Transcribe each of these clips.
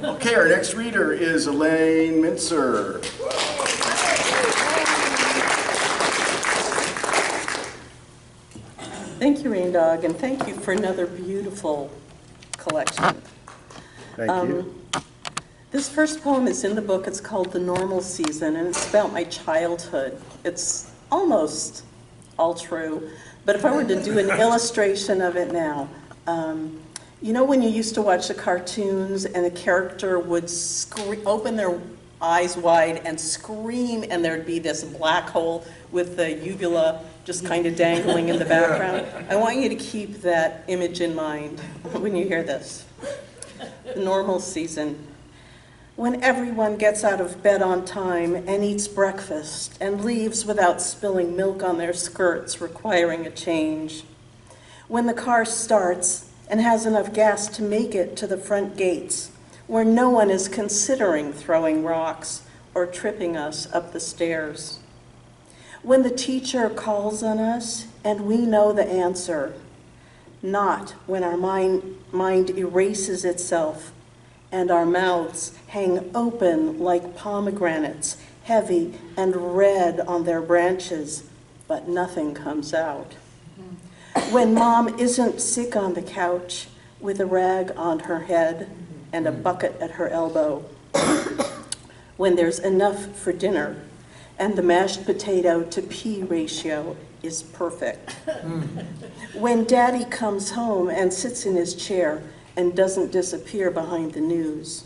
Okay, our next reader is Elaine Mintzer. Thank you, Rain Dog, and thank you for another beautiful collection. Thank you. This first poem is in the book. It's called The Normal Season, and it's about my childhood. It's almost all true, but if I were to do an illustration of it now, you know when you used to watch the cartoons and the character would open their eyes wide and scream, and there'd be this black hole with the uvula just kind of dangling in the background? I want you to keep that image in mind when you hear this. The normal season. When everyone gets out of bed on time and eats breakfast and leaves without spilling milk on their skirts, requiring a change. When the car starts and has enough gas to make it to the front gates, where no one is considering throwing rocks or tripping us up the stairs. When the teacher calls on us and we know the answer, not when our mind erases itself and our mouths hang open like pomegranates, heavy and red on their branches, but nothing comes out. When mom isn't sick on the couch with a rag on her head and a bucket at her elbow. When there's enough for dinner and the mashed potato to pea ratio is perfect. When daddy comes home and sits in his chair and doesn't disappear behind the news.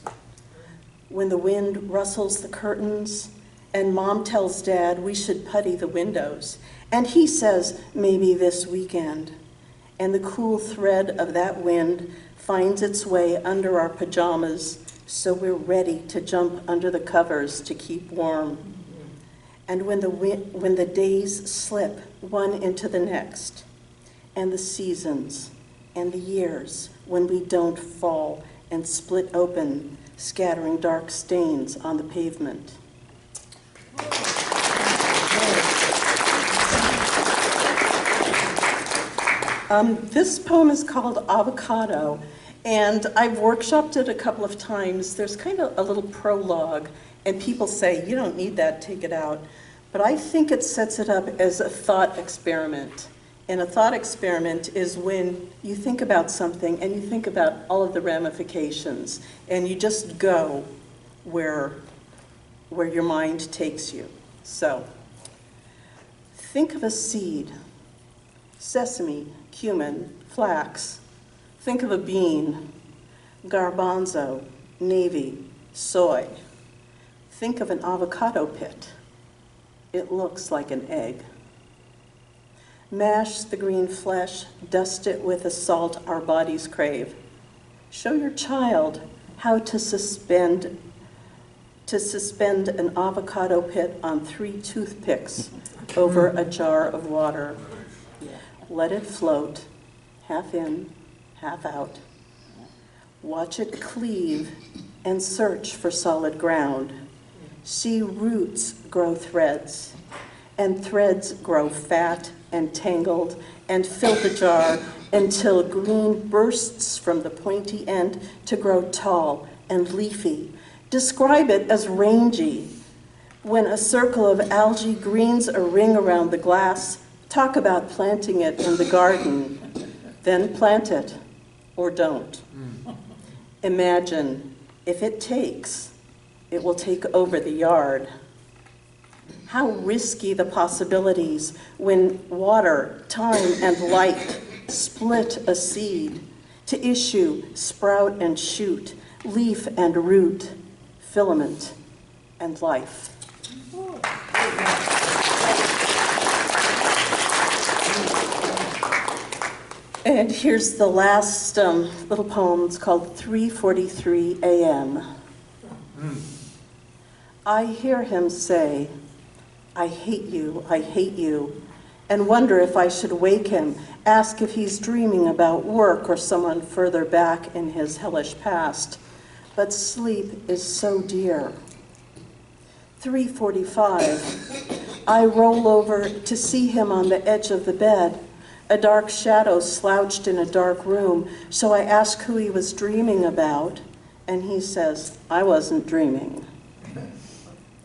When the wind rustles the curtains and mom tells dad we should putty the windows, and he says maybe this weekend, and the cool thread of that wind finds its way under our pajamas so we're ready to jump under the covers to keep warm. And when the days slip one into the next, and the seasons and the years when we don't fall and split open, scattering dark stains on the pavement. This poem is called Avocado, and I've workshopped it a couple of times. There's kind of a little prologue, and people say, you don't need that, take it out. But I think it sets it up as a thought experiment. And a thought experiment is when you think about something and you think about all of the ramifications, and you just go where your mind takes you. So, think of a seed: sesame, cumin, flax. Think of a bean: garbanzo, navy, soy. Think of an avocado pit. It looks like an egg. Mash the green flesh, dust it with the salt our bodies crave. Show your child how to suspend an avocado pit on 3 toothpicks over a jar of water. Let it float, half in, half out. Watch it cleave and search for solid ground. See roots grow threads, and threads grow fat and tangled and fill the jar until green bursts from the pointy end to grow tall and leafy. Describe it as rangy. When a circle of algae greens a ring around the glass, talk about planting it in the garden. Then plant it, or don't. Imagine, if it takes, it will take over the yard. How risky the possibilities when water, time, and light split a seed to issue, sprout and shoot, leaf and root, filament and life. And here's the last little poem. It's called 3:43 a.m. I hear him say, I hate you, and wonder if I should wake him, ask if he's dreaming about work or someone further back in his hellish past. But sleep is so dear. 3:45, I roll over to see him on the edge of the bed, a dark shadow slouched in a dark room, so I ask who he was dreaming about, And he says, I wasn't dreaming.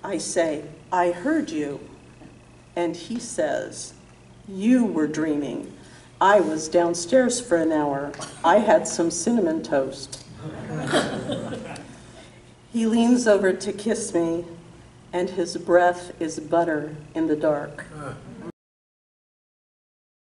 I say, I heard you. And he says, you were dreaming. I was downstairs for an hour. I had some cinnamon toast. He leans over to kiss me, and his breath is butter in the dark.